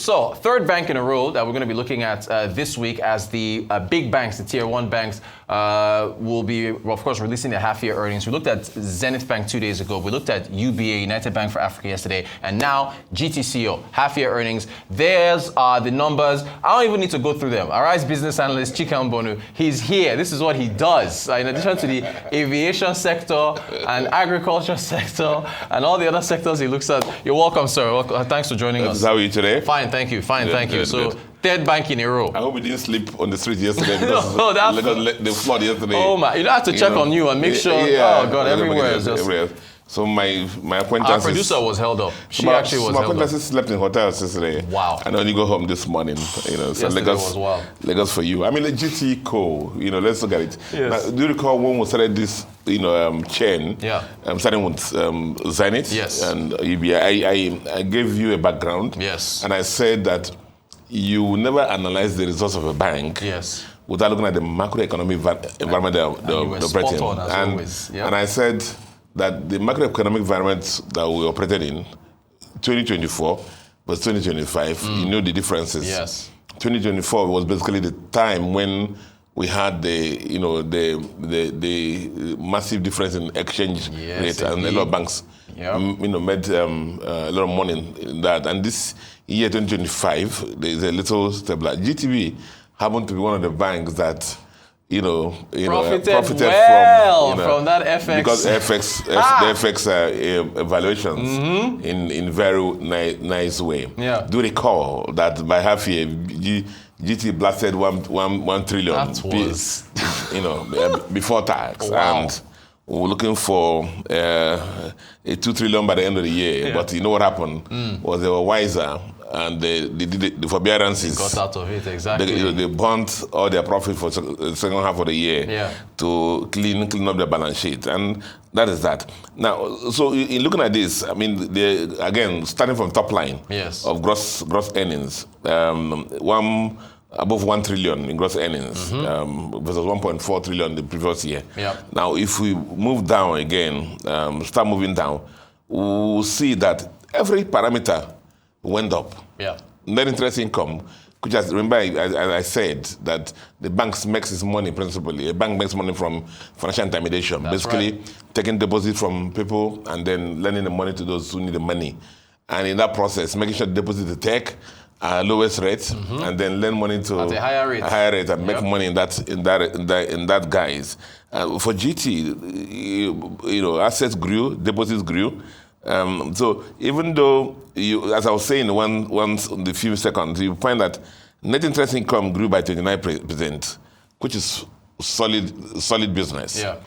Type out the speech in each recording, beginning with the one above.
So, third bank in a row that we're going to be looking at this week as the big banks, the tier 1 banks, will be, of course, releasing their half-year earnings. We looked at Zenith Bank 2 days ago. We looked at UBA, United Bank for Africa, yesterday. And now, GTCO, half-year earnings. There's the numbers. I don't even need to go through them. Our business analyst, Chika Mbonu, he's here. This is what he does. In addition to the aviation sector and agriculture sector and all the other sectors he looks at. You're welcome, sir. Thanks for joining us. How are you today? Fine, thank you. Fine, thank you. So, third bank in a row. I hope you didn't sleep on the street yesterday because the flood yesterday. Oh my! You don't have to check on you and make sure. Yeah, oh God, everywhere is just. Everywhere. So my acquaintances. Our producer was held up. She actually was held up. My acquaintances slept in hotels yesterday. Wow. And only go home this morning. So yesterday was wild. Lagos for you. I mean, the GTCO. Let's look at it. Yes. Now, do you recall when we started this? Chain. Yeah. Starting with Zenith. Yes. And I gave you a background. Yes. And I said that you never analyze the results of a bank. Yes. Without looking at the macroeconomic environment they're operating in. And I said that the macroeconomic environment that we operated in 2024 was 2025. You know the differences. Yes. 2024 was basically the time when we had the massive difference in exchange rate, and a lot of banks made a lot of money in that. And this year 2025, there is a little stability. GTB happened to be one of the banks that profited from that FX, because the FX evaluations in very nice way. Yeah. Do recall that by half year GT blasted 1 trillion. That was before tax. Wow. And we're looking for a 2 trillion by the end of the year. Yeah. But you know what happened was they were wiser. And they did the forbearances. They got out of it, exactly. They burnt all their profit for the second half of the year to clean up their balance sheet. And that is that. Now, so in looking at this, I mean, again, starting from top line of gross earnings, above 1 trillion in gross earnings versus 1.4 trillion the previous year. Yeah. Now, if we move down again, start moving down, we'll see that every parameter went up. Yeah. Net interest income, which remember, as I said, that the banks makes its money principally. A bank makes money from financial intermediation, basically taking deposits from people and then lending the money to those who need the money. And in that process, making sure the deposit to take lowest rate and then lend money to at a higher rate, and make money in that guise. For GT, assets grew, deposits grew. So even though as I was saying once in the few seconds, you find that net interest income grew by 29%, which is solid business. Yeah.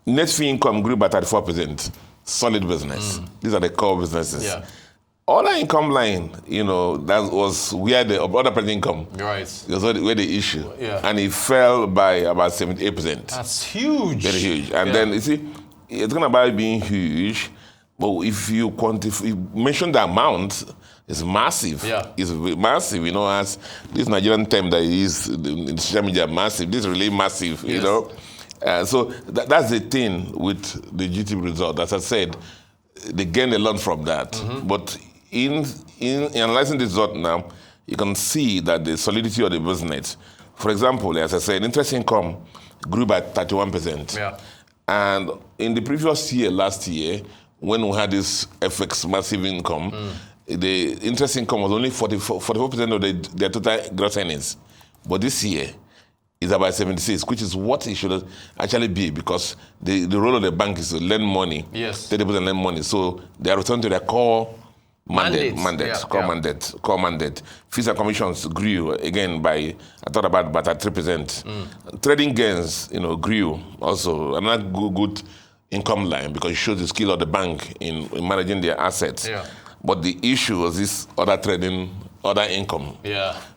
Net fee income grew by 34%, solid business. These are the core businesses. Yeah. Other income line, that was where the other operating income. Right. Was where the issue. Yeah. And it fell by about 78%. That's huge. Very huge. And then you see, it's going to be being huge. But if you mention the amount, it's massive. Yeah. It's massive, as this Nigerian term that is in social media, massive. This is really massive, So that's the thing with the GT result. As I said, they gained a lot from that. But in analyzing the result now, you can see that the solidity of the business. For example, as I said, interest income grew by 31%. Yeah. And in the previous year, last year, when we had this FX massive income, the interest income was only 44% of their total gross earnings. But this year is about 76%, which is what it should actually be, because the role of the bank is to lend money, take deposit and lend money. So they are returned to their core mandate. Fees and commissions grew again by, I thought about 3%. Trading gains, grew also. Another good income line, because it shows the skill of the bank in managing their assets. Yeah. But the issue was this other income,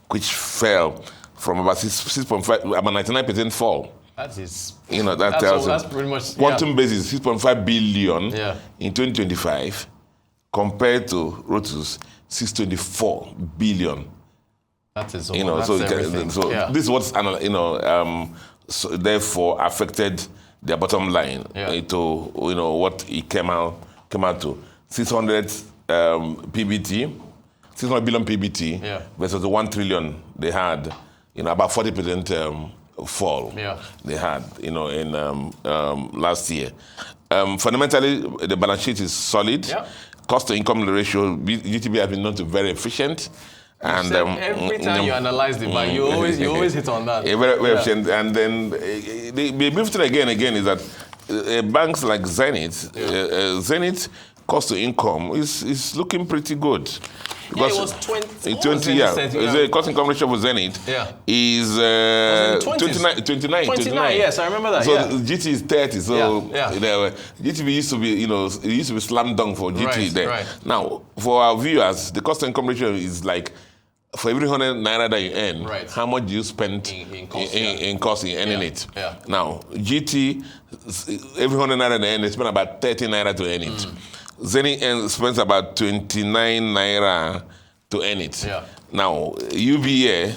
which fell from about 6.5, about 99% fall. That is, that tells that's pretty much quantum basis 6.5 billion in 2025 compared to Rotus 624 billion. That is, so this is what's so therefore affected their bottom line to what it came out to 600 PBT 600 billion PBT versus the 1 trillion they had, about 40% fall they had, in last year. Fundamentally, the balance sheet is solid. Cost-to-income ratio, GTB has been known to be very efficient. And every time you analyze the bank, you always hit on that. Very efficient. And then the brief thing again is that banks like Zenith, Zenith cost-to-income is looking pretty good. Because it was 20. 20, The cost-income ratio for Zenith is 29. Yes, I remember that. So GT is 30. So GTB used to be, it used to be slam dunk for GT there. Right. Now, for our viewers, the cost-income ratio is like, for every 100 naira that you earn, how much do you spend in cost in earning it? Now, GT, every 100 naira they earn, they spend about 30 naira to earn it. Zenith spends about 29 naira to earn it. Now, UBA,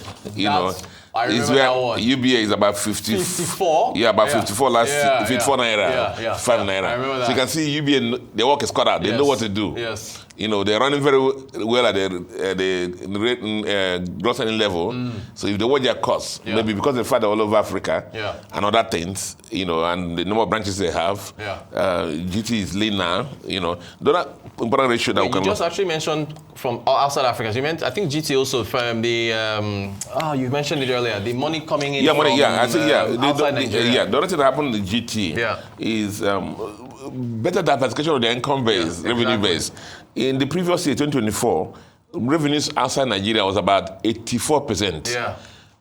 I remember that one. UBA is about 54. Yeah, about 54 54 naira, 5 naira. I remember that. So you can see UBA, their work is cut out. They know what to do. Yes. They're running very well at the gross earning level. So if they watch their costs, maybe because they fight all over Africa and other things, and the number of branches they have, GT is lean now. The other important ratio that we can... You just actually mentioned from outside Africa. You meant, I think GT also from the... you mentioned it earlier. The money coming in from outside Nigeria. The other thing that happened in GT is better diversification of the income base, revenue base. In the previous year, 2024, revenues outside Nigeria was about 84%.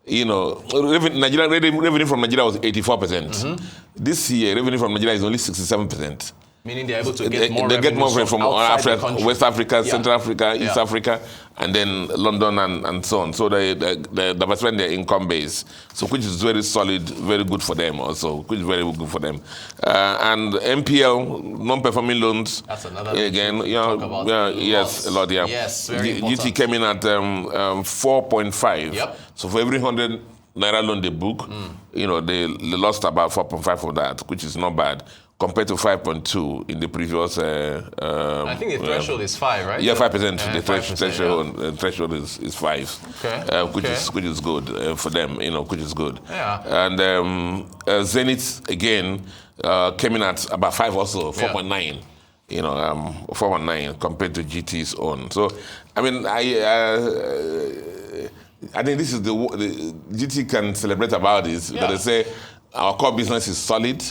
Revenue from Nigeria was 84%. This year, revenue from Nigeria is only 67%. Meaning they're able to get more they get more from Africa, West Africa, Central Africa, East Africa, and then London and so on. So they diversify their income base, so which is very solid, very good for them also, which is very good for them. And NPL, non-performing loans, that's another again, yes, a lot, Yes, very important. GT came in at 4.5. So for every 100 naira loan they book, they lost about 4.5 of that, which is not bad, compared to 5.2 in the previous... I think the threshold is 5, right? Yeah, 5%. The threshold is 5, which is good for them, which is good. And Zenith, again, came in at about 5 also, 4.9. 4.9 compared to GT's own. So, I mean, I think this is the GT can celebrate about this, because they say our core business is solid.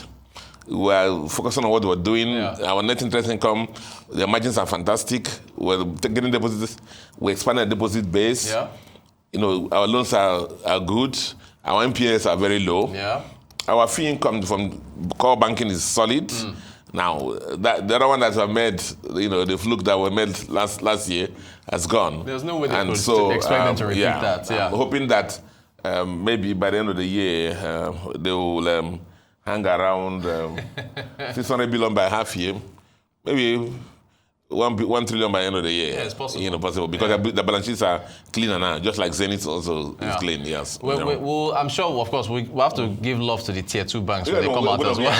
We're focusing on what we're doing. Our net interest income, the margins are fantastic. We're getting deposits. We expanded the deposit base. Our loans are good. Our NPAs are very low. Our fee income from core banking is solid. Now, the other one that I made, the fluke that we made last year has gone. There's no way they could expect them to repeat that. I'm hoping that maybe by the end of the year, they will hang around 600 billion by half year, maybe 1 trillion by the end of the year. Yeah, it's possible. Possible, because the balance sheets are cleaner now, just like Zenith also is clean, yes. I'm sure, of course, we have to give love to the tier 2 banks when they come out as well.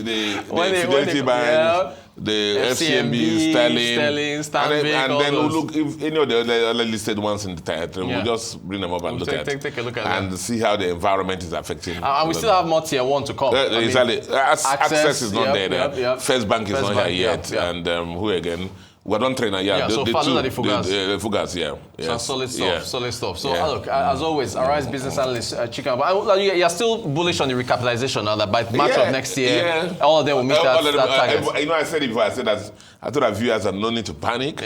The Fidelity Bank, the FCMB, Sterling, and then we'll look if any of the other listed ones in the tier 3, we'll just bring them up and look at take a look at and see how the environment is affecting. And we still have more tier 1 to come. Access is not there. First Bank is not here yet, and who again? We're on trainer, so the Fugas, So solid stuff. So look, as always, Arise business analyst Chika, you're still bullish on the recapitalization now that by March of next year, all of them will meet that target. I said it before. I said that I thought our viewers had no need to panic.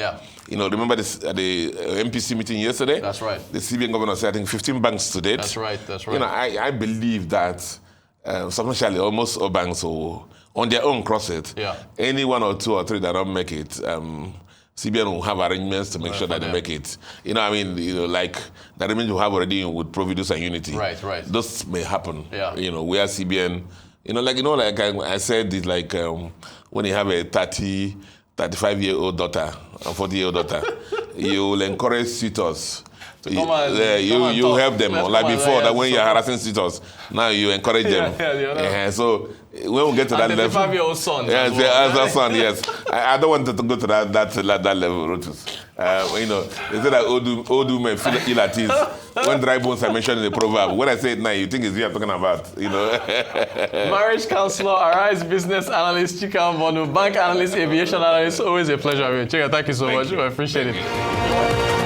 Remember the MPC meeting yesterday? That's right. The CBN governor said I think 15 banks to date. That's right. I believe that substantially almost all banks will, on their own, cross it. Any 1 or 2 or 3 that don't make it, CBN will have arrangements to make sure that they make it. Like the arrangement you have already with Providus and Unity. Right. Those may happen. Where CBN, like I said, it's like when you have a 35-year-old daughter, a 40-year-old daughter, you will encourage suitors. You help them. Like before, that when you're harassing suitors, now you encourage them. So when we get to that level, 35-year-old son. Yes, son. Yes, I don't want to go to that level, Rotus. You know, they say that old women feel ill at ease when dry bones are mentioned in the proverb. When I say it now, you think it's what I'm talking about, you know. Marriage counselor, Arise business analyst, Chika Mbonu, bank analyst, aviation analyst. Always a pleasure. Chika, thank you so much. I appreciate it.